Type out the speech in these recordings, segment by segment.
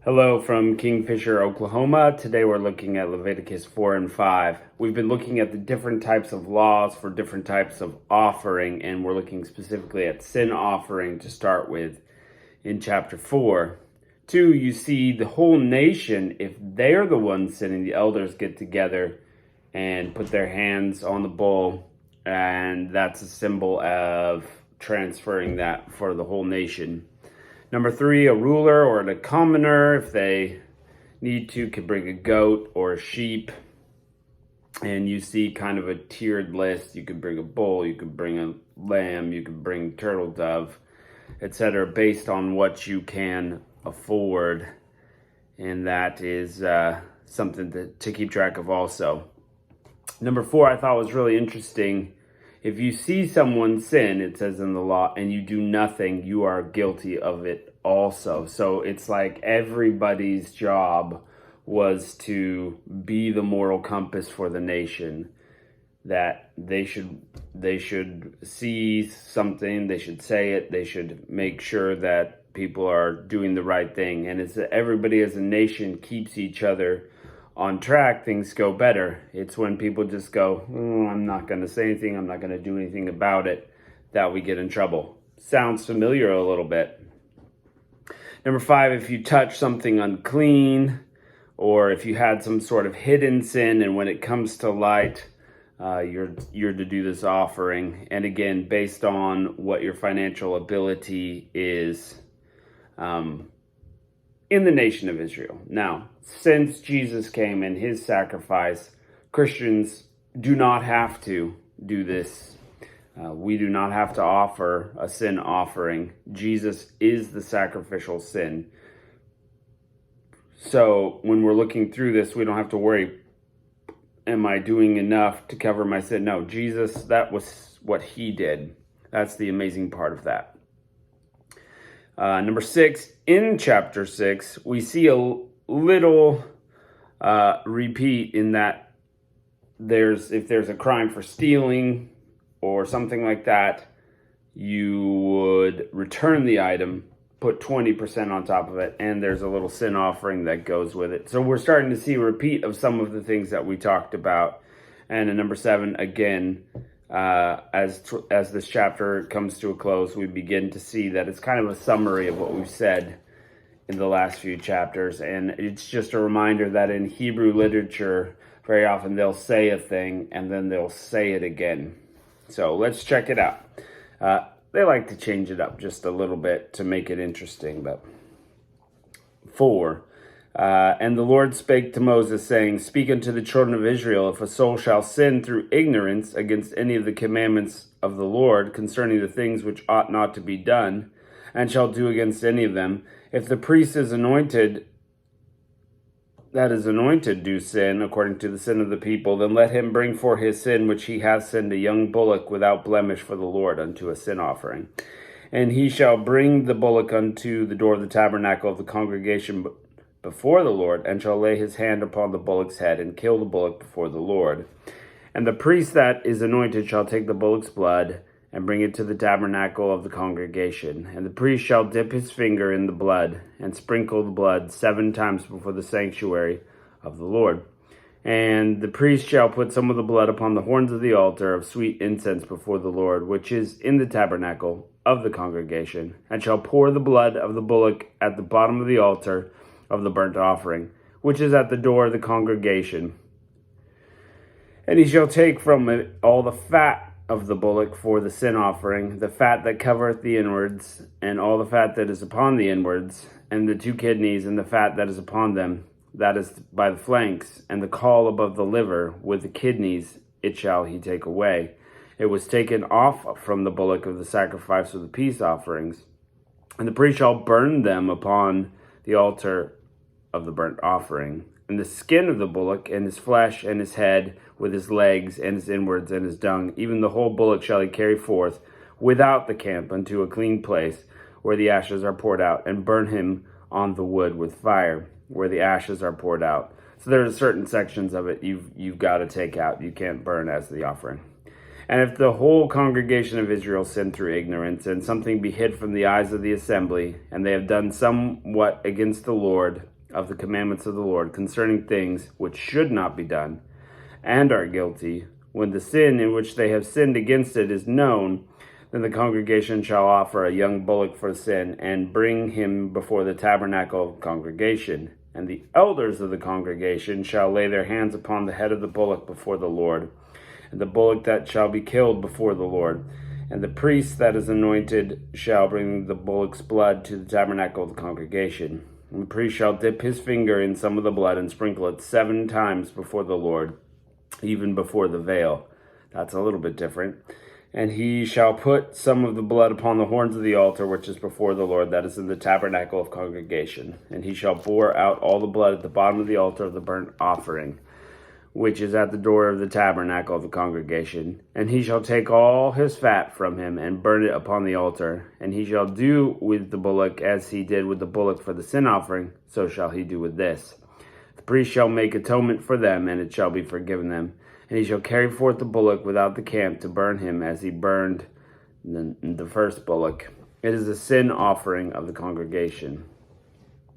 Hello from Kingfisher, Oklahoma. Today we're looking at Leviticus 4 and 5. We've been looking at the different types of laws for different types of offering, and we're looking specifically at sin offering to start with in chapter 4. 2, you see the whole nation, if they're the ones sinning, the elders get together and put their hands on the bull, and that's a symbol of transferring that for the whole nation. Number 3, a ruler or a commoner, if they need to, could bring a goat or a sheep. And you see kind of a tiered list. You could bring a bull, you could bring a lamb, you could bring turtle dove, etc., based on what you can afford. And that is something to keep track of also. Number 4, I thought was really interesting. If you see someone sin, it says in the law, and you do nothing, you are guilty of it also. So it's like everybody's job was to be the moral compass for the nation, that they should see something, they should say it, they should make sure that people are doing the right thing. And it's that everybody as a nation keeps each other on track, things go better. It's when people just go, I'm not going to say anything, I'm not going to do anything about it, that we get in trouble. Sounds familiar a little bit. Number 5, if you touch something unclean, or if you had some sort of hidden sin, and when it comes to light, you're to do this offering. And again, based on what your financial ability is in the nation of Israel. Now, since Jesus came and his sacrifice, Christians do not have to do this. We do not have to offer a sin offering. Jesus is the sacrificial sin. So when we're looking through this, we don't have to worry, am I doing enough to cover my sin? No, Jesus, that was what he did. That's the amazing part of that. Number 6, in chapter 6, we see a little repeat in that if there's a crime for stealing or something like that, you would return the item, put 20% on top of it, and there's a little sin offering that goes with it. So we're starting to see a repeat of some of the things that we talked about. And in number 7, again, as this chapter comes to a close, we begin to see that it's kind of a summary of what we've said in the last few chapters. And it's just a reminder that in Hebrew literature, very often they'll say a thing and then they'll say it again. So let's check it out. They like to change it up just a little bit to make it interesting. But 4, and the Lord spake to Moses, saying, Speak unto the children of Israel, if a soul shall sin through ignorance against any of the commandments of the Lord concerning the things which ought not to be done, and shall do against any of them, if the priest is anointed, do sin according to the sin of the people, then let him bring for his sin which he hath sinned a young bullock without blemish for the Lord unto a sin offering. And he shall bring the bullock unto the door of the tabernacle of the congregation before the Lord, and shall lay his hand upon the bullock's head, and kill the bullock before the Lord. And the priest that is anointed shall take the bullock's blood, and bring it to the tabernacle of the congregation. And the priest shall dip his finger in the blood, and sprinkle the blood 7 times before the sanctuary of the Lord. And the priest shall put some of the blood upon the horns of the altar of sweet incense before the Lord, which is in the tabernacle of the congregation, and shall pour the blood of the bullock at the bottom of the altar of the burnt offering, which is at the door of the congregation. And he shall take from it all the fat of the bullock for the sin offering, the fat that covereth the inwards, and all the fat that is upon the inwards, and the 2 kidneys, and the fat that is upon them, that is by the flanks, and the caul above the liver, with the kidneys, it shall he take away. It was taken off from the bullock of the sacrifice of the peace offerings. And the priest shall burn them upon the altar of the burnt offering. And the skin of the bullock, and his flesh, and his head, with his legs, and his inwards, and his dung, even the whole bullock shall he carry forth without the camp unto a clean place, where the ashes are poured out, and burn him on the wood with fire, where the ashes are poured out. So there's certain sections of it you've got to take out. You can't burn as the offering. And if the whole congregation of Israel sin through ignorance, and something be hid from the eyes of the assembly, and they have done somewhat against the Lord, of the commandments of the Lord concerning things which should not be done, and are guilty, when the sin in which they have sinned against it is known, then the congregation shall offer a young bullock for sin, and bring him before the tabernacle of congregation. And the elders of the congregation shall lay their hands upon the head of the bullock before the Lord, and the bullock that shall be killed before the Lord. And the priest that is anointed shall bring the bullock's blood to the tabernacle of the congregation. And the priest shall dip his finger in some of the blood and sprinkle it 7 times before the Lord, even before the veil. That's a little bit different. And he shall put some of the blood upon the horns of the altar, which is before the Lord, that is in the tabernacle of congregation. And he shall pour out all the blood at the bottom of the altar of the burnt offering, which is at the door of the tabernacle of the congregation. And he shall take all his fat from him, and burn it upon the altar. And he shall do with the bullock as he did with the bullock for the sin offering, so shall he do with this. The priest shall make atonement for them, and it shall be forgiven them. And he shall carry forth the bullock without the camp to burn him as he burned the first bullock. It is a sin offering of the congregation.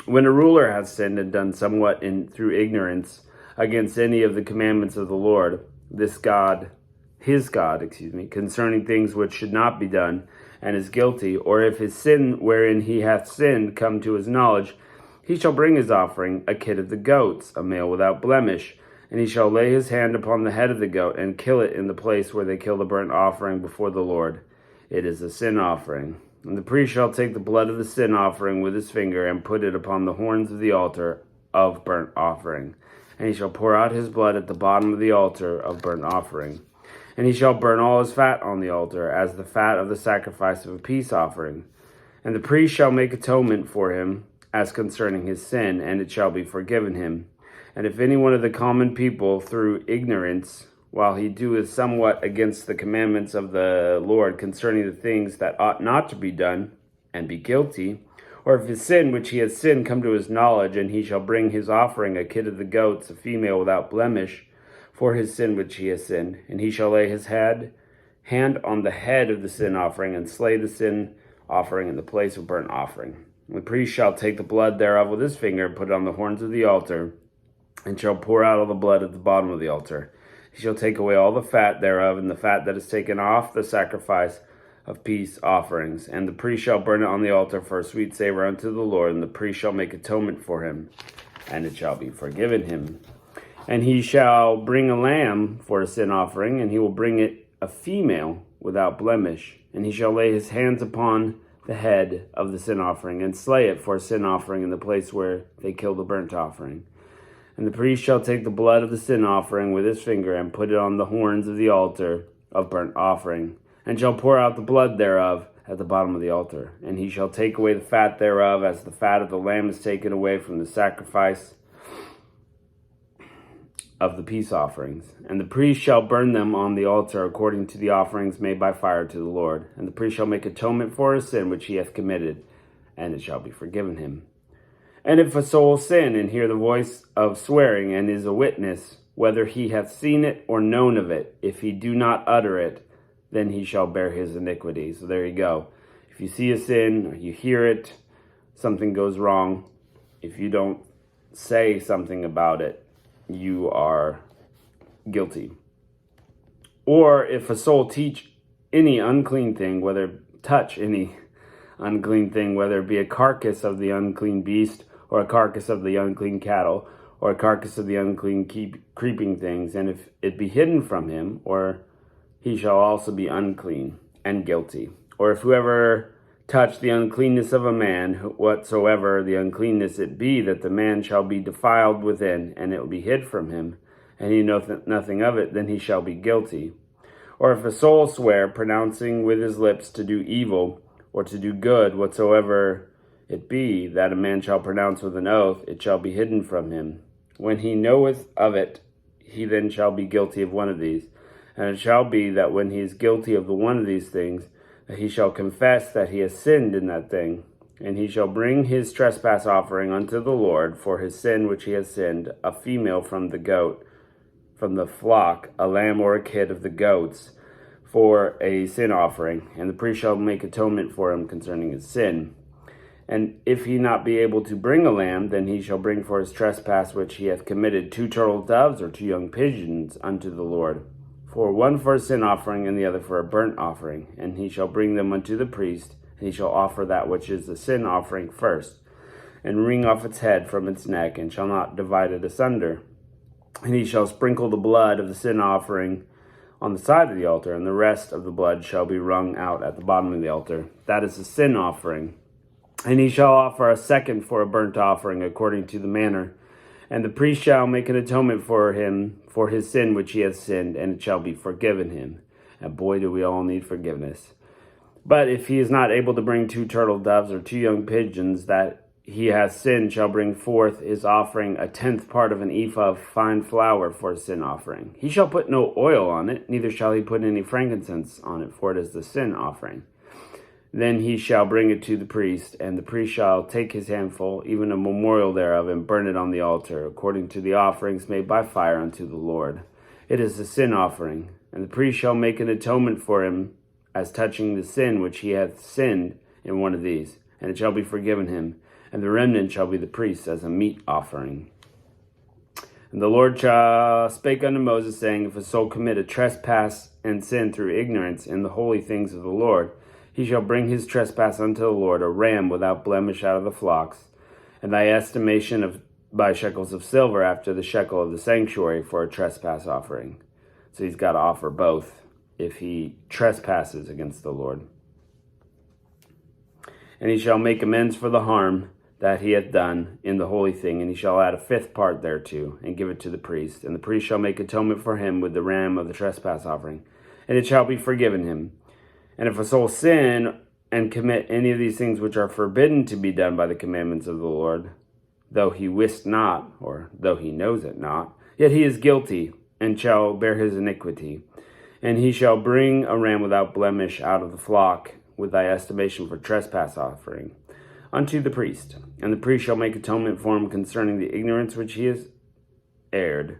When a ruler has sinned and done somewhat through ignorance against any of the commandments of the Lord, his God, concerning things which should not be done, and is guilty, or if his sin wherein he hath sinned come to his knowledge, he shall bring his offering, a kid of the goats, a male without blemish. And he shall lay his hand upon the head of the goat, and kill it in the place where they kill the burnt offering before the Lord. It is a sin offering. And the priest shall take the blood of the sin offering with his finger, and put it upon the horns of the altar of burnt offering. And he shall pour out his blood at the bottom of the altar of burnt offering. And he shall burn all his fat on the altar, as the fat of the sacrifice of a peace offering. And the priest shall make atonement for him, as concerning his sin, and it shall be forgiven him. And if any one of the common people, through ignorance, while he doeth somewhat against the commandments of the Lord concerning the things that ought not to be done, and be guilty, or if his sin which he has sinned come to his knowledge, and he shall bring his offering, a kid of the goats, a female without blemish, for his sin which he has sinned, and he shall lay his hand on the head of the sin offering, and slay the sin offering in the place of burnt offering. And the priest shall take the blood thereof with his finger, and put it on the horns of the altar, and shall pour out all the blood at the bottom of the altar. He shall take away all the fat thereof, and the fat that is taken off the sacrifice of peace offerings. And the priest shall burn it on the altar for a sweet savor unto the Lord, and the priest shall make atonement for him, and it shall be forgiven him. And he shall bring a lamb for a sin offering, and he will bring it a female without blemish. And he shall lay his hands upon the head of the sin offering, and slay it for a sin offering in the place where they kill the burnt offering. And the priest shall take the blood of the sin offering with his finger, and put it on the horns of the altar of burnt offering, and shall pour out the blood thereof at the bottom of the altar. And he shall take away the fat thereof, as the fat of the lamb is taken away from the sacrifice of the peace offerings. And the priest shall burn them on the altar according to the offerings made by fire to the Lord. And the priest shall make atonement for his sin which he hath committed, and it shall be forgiven him. And if a soul sin, and hear the voice of swearing, and is a witness, whether he hath seen it or known of it, if he do not utter it, then he shall bear his iniquity. So there you go. If you see a sin, or you hear it, something goes wrong, if you don't say something about it, you are guilty. Or if a soul teach any unclean thing, touch any unclean thing, whether it be a carcass of the unclean beast, or a carcass of the unclean cattle, or a carcass of the unclean creeping things, and if it be hidden from him, or he shall also be unclean and guilty. Or if whoever touch the uncleanness of a man, whatsoever the uncleanness it be, that the man shall be defiled within, and it will be hid from him, and he knoweth nothing of it, then he shall be guilty. Or if a soul swear, pronouncing with his lips to do evil, or to do good, whatsoever it be, that a man shall pronounce with an oath, it shall be hidden from him. When he knoweth of it, he then shall be guilty of one of these. And it shall be that when he is guilty of the one of these things, that he shall confess that he has sinned in that thing, and he shall bring his trespass offering unto the Lord for his sin which he has sinned, a female from the flock, a lamb or a kid of the goats, for a sin offering. And the priest shall make atonement for him concerning his sin. And if he not be able to bring a lamb, then he shall bring for his trespass which he hath committed 2 turtle doves or 2 young pigeons unto the Lord, for one for a sin offering and the other for a burnt offering. And he shall bring them unto the priest, and he shall offer that which is the sin offering first, and wring off its head from its neck, and shall not divide it asunder. And he shall sprinkle the blood of the sin offering on the side of the altar, and the rest of the blood shall be wrung out at the bottom of the altar. That is the sin offering. And he shall offer a second for a burnt offering according to the manner. And the priest shall make an atonement for him for his sin which he hath sinned, and it shall be forgiven him. And boy, do we all need forgiveness. But if he is not able to bring 2 turtle doves or 2 young pigeons that he hath sinned, shall bring forth his offering 1/10 part of an ephah of fine flour for a sin offering. He shall put no oil on it, neither shall he put any frankincense on it, for it is the sin offering. Then he shall bring it to the priest, and the priest shall take his handful, even a memorial thereof, and burn it on the altar, according to the offerings made by fire unto the Lord. It is the sin offering. And the priest shall make an atonement for him as touching the sin which he hath sinned in one of these, and it shall be forgiven him. And the remnant shall be the priest's as a meat offering. And the Lord spake unto Moses, saying, if a soul commit a trespass and sin through ignorance in the holy things of the Lord, he shall bring his trespass unto the Lord, a ram without blemish out of the flocks, and thy estimation of by shekels of silver after the shekel of the sanctuary for a trespass offering. So he's got to offer both if he trespasses against the Lord. And he shall make amends for the harm that he hath done in the holy thing, and he shall add 1/5 part thereto, and give it to the priest. And the priest shall make atonement for him with the ram of the trespass offering, and it shall be forgiven him. And if a soul sin and commit any of these things which are forbidden to be done by the commandments of the Lord, though he wist not, or though he knows it not, yet he is guilty, and shall bear his iniquity. And he shall bring a ram without blemish out of the flock, with thy estimation for trespass offering, unto the priest. And the priest shall make atonement for him concerning the ignorance which he has erred,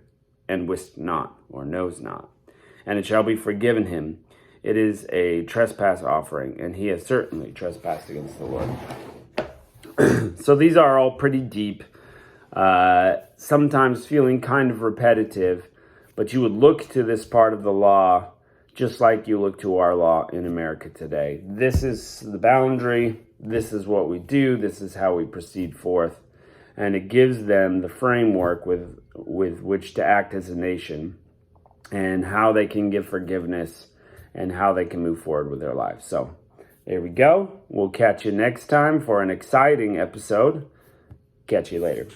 and wist not, or knows not. And it shall be forgiven him. It is a trespass offering, and he has certainly trespassed against the Lord. So these are all pretty deep, sometimes feeling kind of repetitive, but you would look to this part of the law just like you look to our law in America today. This is the boundary. This is what we do. This is how we proceed forth. And it gives them the framework with which to act as a nation, and how they can give forgiveness, and how they can move forward with their lives. So there we go. We'll catch you next time for an exciting episode. Catch you later.